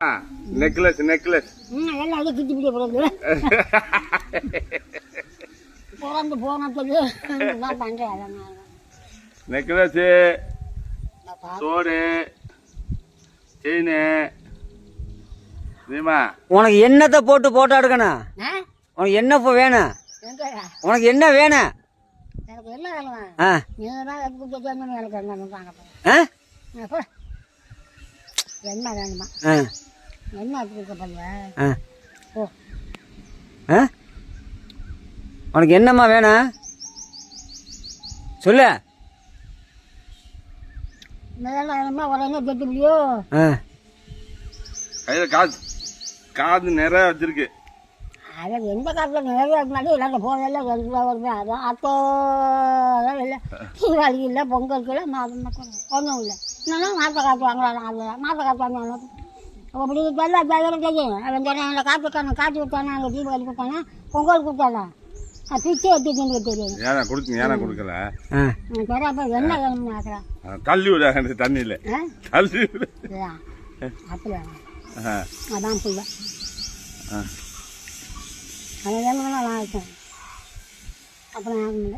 Necklace necklace எல்லாம் அதை சுற்றி பிடிக்க போகிறது பிறந்து போனதுக்கு நான் பண்ணுறேன் அதனால் நெக்லஸு சோடு செயின் தெரியுமா? உனக்கு என்னத்தை போட்டு போட்டோ எடுக்கணும்? உனக்கு என்ன வேணும்? உனக்கு என்ன வேணும்? எனக்கு என்ன வேணும்? நீங்கள் தான் எனக்கு என்ன வேணுமா? என்ன எடுத்துக்க பண்ணுவேன்? உனக்கு என்னம்மா வேணும் சொல்லு. வேணுமா உடனே கெட்டு முடியும். கையில் காது நிறைய வச்சிருக்கு. அது எந்த காலத்தில் நிறைய இருந்தாலும் இல்லாத போகல வருது. அதான் அத்தோ இல்லை தீபாவளி இல்லை பொங்கலுக்கு இல்லை ஒன்றும் இல்லை. என்னன்னா மாற்ற காற்று வாங்கலாம். அதில் மாற்ற காற்று வாங்கலாம். அப்படி எல்லாம் தெரியும். அவன் சொன்ன காற்று விட்டானா அங்கே தீபாவளி கொடுத்தானா பொங்கல் கொடுத்தானா பிச்சை எடுத்துட்டு தெரியும். ஏன்னா கொடுக்கல அப்போ என்ன வேணும்னு ஆக்குறேன். தள்ளி விட தண்ணியில் தள்ளி விட அப்படியா? அதான் புள்ள அது வேணும்னா நான் இருக்கேன். அப்புறம் ஆக முடியல.